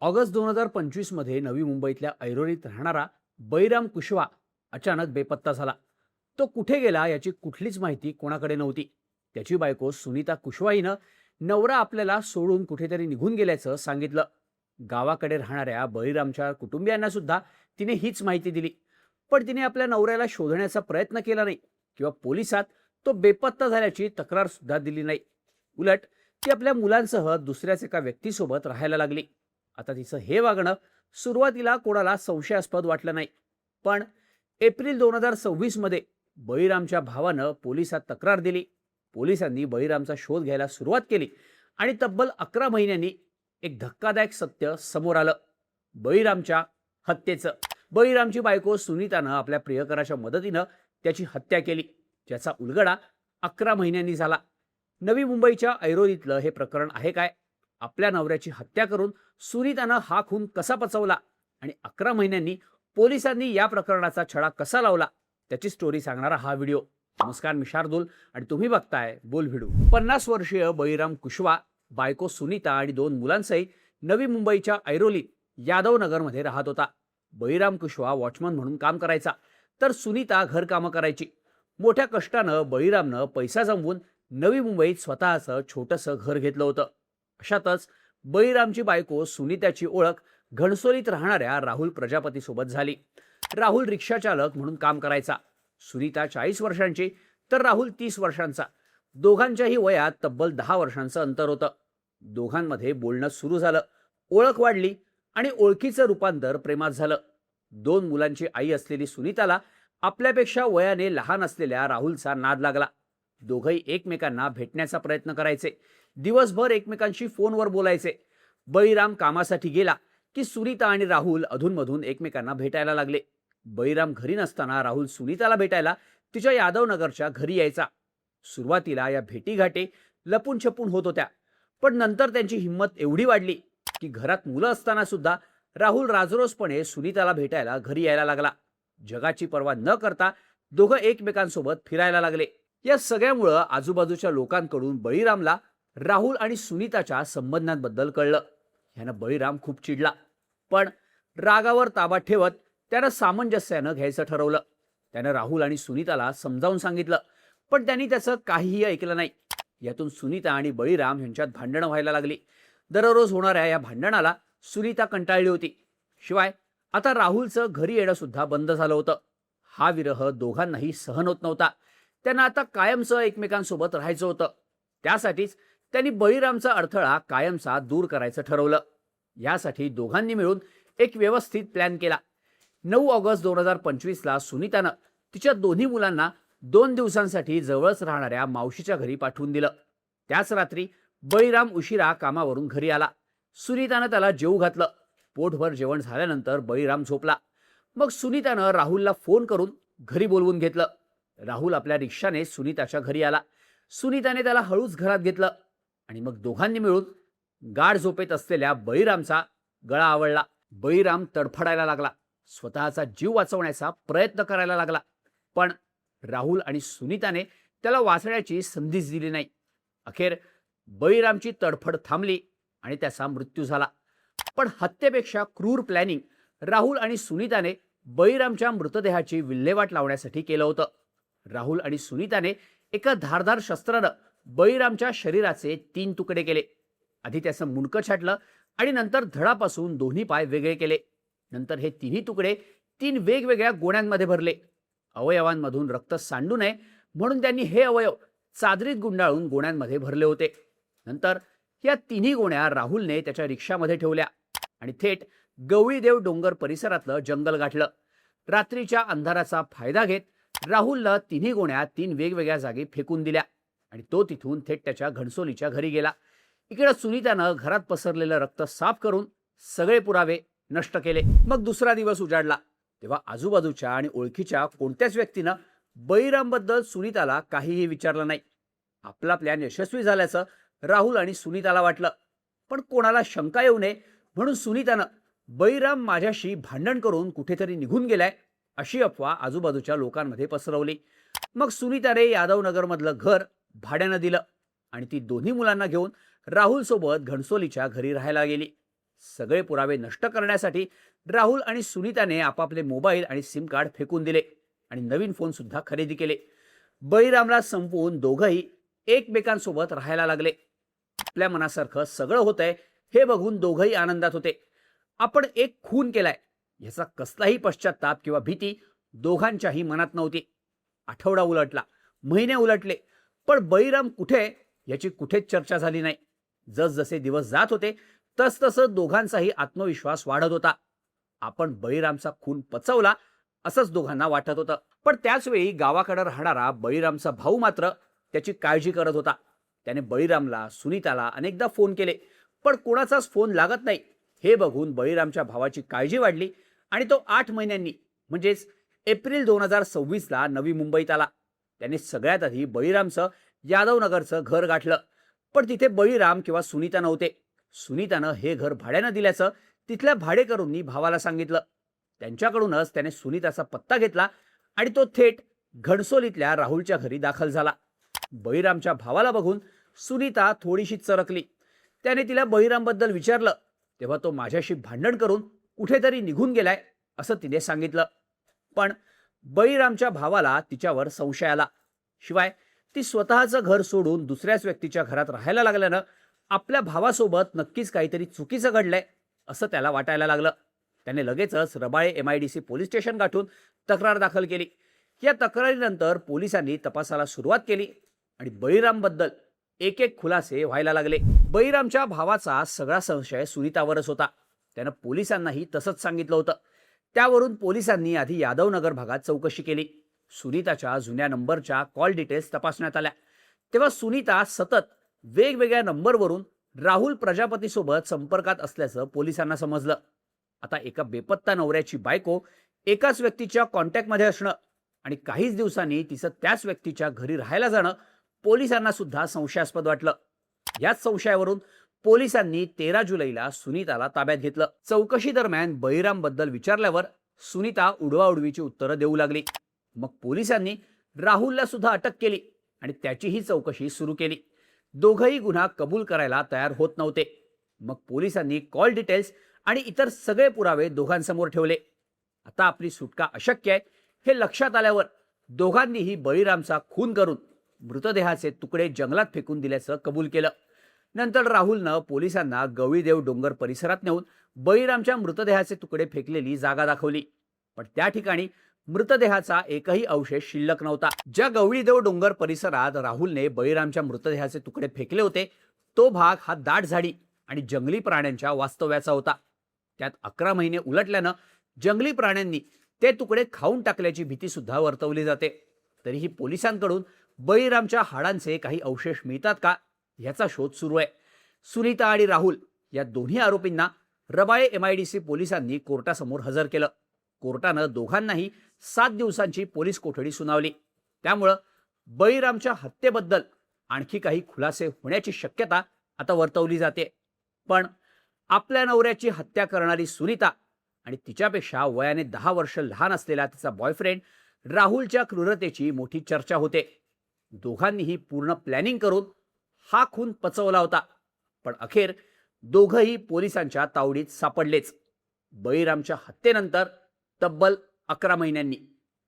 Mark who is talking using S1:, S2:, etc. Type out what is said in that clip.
S1: August 2025 मध्ये नवी मुंबईतल्या ऐरोलीत राहणारा बळीराम कुशवा अचानक बेपत्ता झाला. तो कुठे गेला याची कुठलीच माहिती कोणाकडे नव्हती. त्याची बायको सुनीता कुशवा हिनं नवरा आपल्याला सोडून कुठेतरी निघून गेल्याचं सांगितलं. गावाकडे राहणाऱ्या बळीरामच्या कुटुंबियांना सुद्धा तिने हीच माहिती दिली. पण तिने आपल्या नवऱ्याला शोधण्याचा प्रयत्न केला नाही किंवा पोलिसात तो बेपत्ता झाल्याची तक्रार सुद्धा दिली नाही. उलट ती आपल्या मुलांसह दुसऱ्याच एका व्यक्तीसोबत राहायला लागली. आता तिचं हे वागणं सुरुवातीला कोणाला संशयास्पद वाटलं नाही. पण एप्रिल 2026 मध्ये बळीरामच्या भावानं पोलिसात तक्रार दिली. पोलिसांनी बळीरामचा शोध घ्यायला सुरुवात केली आणि तब्बल 11 महिन्यांनी एक धक्कादायक सत्य समोर आलं. बळीरामच्या हत्येचं. बळीरामची बायको सुनीतानं आपल्या प्रियकराच्या मदतीनं त्याची हत्या केली, ज्याचा उलगडा 11 महिन्यांनी झाला. नवी मुंबईच्या ऐरोलीतलं हे प्रकरण आहे काय? आपल्या नवऱ्याची हत्या करून सुनीतानं हा खून कसा पचवला आणि 11 महिन्यांनी पोलिसांनी या प्रकरणाचा छडा कसा लावला, त्याची स्टोरी सांगणारा हा व्हिडिओ. नमस्कार, मी शार्दूल आणि तुम्ही बघताय बोल व्हिडिओ. 50 वर्षीय बळीराम कुशवा बायको सुनीता आणि 2 मुलांसहित नवी मुंबईच्या ऐरोलीत यादवनगरमध्ये राहत होता. बळीराम कुशवा वॉचमन म्हणून काम करायचा, तर सुनीता घरकामं करायची. मोठ्या कष्टानं बळीरामनं पैसा जमवून नवी मुंबईत स्वतःचं छोटंसं घर घेतलं होतं. अशातच बळीरामची बायको सुनीताची ओळख घणसोलीत राहणाऱ्या राहुल प्रजापती सोबत झाली. राहुल रिक्षाचालक म्हणून काम करायचा. सुनीता 40 वर्षांची तर राहुल 30 वर्षांचा. दोघांच्याही वयात तब्बल 10 वर्षांचं अंतर होतं. दोघांमध्ये बोलणं सुरू झालं, ओळख वाढली आणि ओळखीचं रूपांतर प्रेमात झालं. 2 मुलांची आई असलेली सुनीताला आपल्यापेक्षा वयाने लहान असलेल्या राहुलचा नाद लागला. दोघंही एकमेकांना भेटण्याचा प्रयत्न करायचे. दिवसभर एकमेकांशी फोनवर बोलायचे. बळीराम कामासाठी गेला की सुनीता आणि राहुल अधूनमधून एकमेकांना भेटायला लागले. बळीराम घरी नसताना राहुल सुनीताला भेटायला तिच्या यादवनगरच्या घरी यायचा. सुरुवातीला या भेटीघाटी लपून छपून होत होत्या, पण नंतर त्यांची हिंमत एवढी वाढली की घरात मुलं असताना सुद्धा राहुल राजरोसपणे सुनीताला भेटायला घरी यायला लागला. जगाची पर्वा न करता दोघं एकमेकांसोबत फिरायला लागले. या सगळ्यामुळं आजूबाजूच्या लोकांकडून बळीरामला राहुल आणि सुनीताच्या संबंधांबद्दल कळलं. ह्यानं बळीराम खूप चिडला, पण रागावर ताबा ठेवत त्यानं सामंजस्यानं घ्यायचं ठरवलं. त्यानं राहुल आणि सुनीताला समजावून सांगितलं, पण त्यांनी त्याचं काहीही ऐकलं नाही. यातून सुनीता आणि बळीराम यांच्यात भांडणं व्हायला लागली. दररोज होणाऱ्या या भांडणाला सुनीता कंटाळली होती. शिवाय आता राहुलचं घरी येणं सुद्धा बंद झालं होतं. हा विरह दोघांनाही सहन होत नव्हता. त्यांना आता कायमचं एकमेकांसोबत राहायचं होतं. त्यासाठीच त्यांनी बळीरामचा अडथळा कायमचा दूर करायचं ठरवलं. यासाठी दोघांनी मिळून एक व्यवस्थित प्लॅन केला. 9 ऑगस्ट 2025ला सुनीतानं तिच्या दोन्ही मुलांना 2 दिवसांसाठी जवळच राहणाऱ्या मावशीच्या घरी पाठवून दिलं. त्याच रात्री बळीराम उशिरा कामावरून घरी आला. सुनीतानं त्याला जेवू घातलं. पोटभर जेवण झाल्यानंतर बळीराम झोपला. मग सुनीतानं राहुलला फोन करून घरी बोलवून घेतलं. राहुल आपल्या रिक्षाने सुनीताच्या घरी आला. सुनीताने त्याला हळूच घरात घेतलं आणि मग दोघांनी मिळून गाढ झोपेत असलेल्या बळीरामचा गळा आवळला. बळीराम तडफडायला लागला. स्वतःचा जीव वाचवण्याचा प्रयत्न करायला लागला, पण राहुल आणि सुनीताने त्याला वाचण्याची संधीच दिली नाही. अखेर बळीरामची तडफड थांबली आणि त्याचा मृत्यू झाला. पण हत्येपेक्षा क्रूर प्लॅनिंग राहुल आणि सुनीताने बळीरामच्या मृतदेहाची विल्हेवाट लावण्यासाठी केलं होतं. राहुल आणि सुनीताने एका धारदार शस्त्रानं बळीरामच्या शरीराचे 3 तुकडे केले. आधी त्याचं मुंडकं छाटलं आणि नंतर धडापासून दोन्ही पाय वेगळे केले. नंतर हे तिन्ही तुकडे 3 वेगवेगळ्या गोण्यांमध्ये भरले. अवयवांमधून रक्त सांडू नये म्हणून त्यांनी हे अवयव चादरीत गुंडाळून गोण्यांमध्ये भरले होते. नंतर या तिन्ही गोण्या राहुलने त्याच्या रिक्षामध्ये ठेवल्या आणि थेट गवळीदेव डोंगर परिसरातलं जंगल गाठलं. रात्रीच्या अंधाराचा फायदा घेत राहुलनं तिन्ही गोण्या 3 वेगवेगळ्या जागी फेकून दिल्या आणि तो तिथून थेट त्याच्या घणसोलीच्या घरी गेला. इकडे सुनीतानं घरात पसरलेलं रक्त साफ करून सगळे पुरावे नष्ट केले. मग दुसरा दिवस उजाडला तेव्हा आजूबाजूच्या आणि ओळखीच्या कोणत्याच व्यक्तीनं बळीरामबद्दल सुनीताला काहीही विचारलं नाही. आपला प्लॅन यशस्वी झाल्याचं राहुल आणि सुनीताला वाटलं, पण कोणाला शंका येऊ नये म्हणून सुनीतानं बळीराम माझ्याशी भांडण करून कुठेतरी निघून गेलाय अशी अफवा आजूबाजूच्या लोकांमध्ये पसरवली. मग सुनीताने यादवनगरमधलं घर भाड्यानं दिलं आणि ती दोन्ही मुलांना घेऊन राहुल सोबत घणसोलीच्या घरी राहायला गेली. सगळे पुरावे नष्ट करण्यासाठी राहुल आणि सुनीताने आपापले मोबाईल आणि सिम कार्ड फेकून दिले आणि नवीन फोन सुद्धा खरेदी केले. बळीरामला संपवून दोघंही एकमेकांसोबत राहायला लागले. आपल्या मनासारखं सगळं होतंय हे बघून दोघंही आनंदात होते. आपण एक खून केलाय याचा कसलाही पश्चाताप किंवा भीती दोघांच्याही मनात नव्हती. आठवडा उलटला, महिने उलटले, पण बळीराम कुठे याची कुठेच चर्चा झाली नाही. जसजसे दिवस जात होते तसतसं दोघांचाही आत्मविश्वास वाढत होता. आपण बळीरामचा खून पचवला असंच दोघांना वाटत होतं. पण त्याचवेळी गावाकडे राहणारा बळीरामचा भाऊ मात्र त्याची काळजी करत होता. त्याने बळीरामला, सुनीताला अनेकदा फोन केले, पण कोणाचाच फोन लागत नाही. हे बघून बळीरामच्या भावाची काळजी वाढली आणि तो 8 महिन्यांनी म्हणजेच एप्रिल 2026ला नवी मुंबईत आला. त्याने सगळ्यात आधी बळीरामचं यादवनगरचं घर गाठलं, पण तिथे बळीराम किंवा सुनीता नव्हते. सुनीतानं हे घर भाड्यानं दिल्याचं तिथल्या भाडेकरूंनी भावाला सांगितलं. त्यांच्याकडूनच त्याने सुनीताचा पत्ता घेतला आणि तो थेट घणसोलीतल्या राहुलच्या घरी दाखल झाला. बळीरामच्या भावाला बघून सुनीता थोडीशी चरकली. त्याने तिला बळीरामबद्दल विचारलं तेव्हा तो माझ्याशी भांडण करून कुठेतरी निघून गेलाय असं तिने सांगितलं. पण बळीरामच्या भावाला तिच्यावर संशय आला. शिवाय ती स्वतःचं घर सोडून दुसऱ्याच व्यक्तीच्या घरात राहायला लागल्यानं आपल्या भावासोबत नक्कीच काहीतरी चुकीचं घडलंय असं त्याला वाटायला लागलं. त्याने लगेचच रबाळे MIDC पोलीस स्टेशन गाठून तक्रार दाखल केली. या तक्रारीनंतर पोलिसांनी तपासाला सुरुवात केली आणि बळीरामबद्दल एक एक खुलासे व्हायला लागले. बळीरामच्या भावाचा सगळा संशय सुनीतावरच होता. त्यानं पोलिसांनाही तसंच सांगितलं होतं. त्यावरून पोलिसांनी आधी यादवनगर भागात चौकशी केली. सुनीताच्या जुन्या नंबरच्या कॉल डिटेल्स तपासण्यात आल्या. तेव्हा सुनीता सतत वेगवेगळ्या नंबरवरून राहुल प्रजापतीसोबत संपर्कात असल्याचं पोलिसांना समजलं. आता एका बेपत्ता नवऱ्याची बायको एकाच व्यक्तीच्या कॉन्टॅक्टमध्ये असणं आणि काहीच दिवसांनी तिचं त्याच व्यक्तीच्या घरी राहायला जाणं पोलिसांना सुद्धा संशयास्पद वाटलं. याच संशयावरून पोलिसांनी 13 जुलैला सुनीताला ताब्यात घेतलं. चौकशी दरम्यान बळीरामबद्दल विचारल्यावर सुनीता उडवाउडवीची उत्तरं देऊ लागली. मग पोलिसांनी राहुलला सुद्धा अटक केली आणि त्याचीही चौकशी सुरू केली. दोघंही गुन्हा कबूल करायला तयार होत नव्हते. मग पोलिसांनी कॉल डिटेल्स आणि इतर सगळे पुरावे दोघांसमोर ठेवले. आता आपली सुटका अशक्य आहे हे लक्षात आल्यावर दोघांनीही बळीरामचा खून करून मृतदेहाचे तुकडे जंगलात फेकून दिल्याचं कबूल केलं. नंतर राहुलनं पोलिसांना गवळीदेव डोंगर परिसरात नेऊन बळीरामच्या मृतदेहाचे तुकडे फेकलेली जागा दाखवली. पण त्या ठिकाणी मृतदेहाचा एकही अवशेष शिल्लक नव्हता. ज्या गवळीदेव डोंगर परिसरात राहुलने बळीरामच्या मृतदेहाचे तुकडे फेकले होते तो भाग हा दाट झाडी आणि जंगली प्राण्यांच्या वास्तव्याचा होता. त्यात 11 महिने उलटल्यानं जंगली प्राण्यांनी ते तुकडे खाऊन टाकल्याची भीती सुद्धा वर्तवली जाते. तरीही पोलिसांकडून बळीरामच्या हाडांचे काही अवशेष मिळतात का याचा शोध सुरू आहे. सुनीता आणि राहुल या दोन्ही आरोपींना रबाळे MIDC पोलिसांनी कोर्टासमोर हजर केलं. कोर्टानं दोघांनाही 7 दिवसांची पोलीस कोठडी सुनावली. त्यामुळं बळीरामच्या हत्येबद्दल आणखी काही खुलासे होण्याची शक्यता आता वर्तवली जाते. पण आपल्या नवऱ्याची हत्या करणारी सुनीता आणि तिच्यापेक्षा वयाने 10 वर्ष लहान असलेला तिचा बॉयफ्रेंड राहुलच्या क्रूरतेची मोठी चर्चा होते. दोघांनीही पूर्ण प्लॅनिंग करून हा खून पचवला होता. पण अखेर दोघंही पोलिसांच्या तावडीत सापडलेच. बळीरामच्या हत्येनंतर तब्बल 11 महिन्यांनी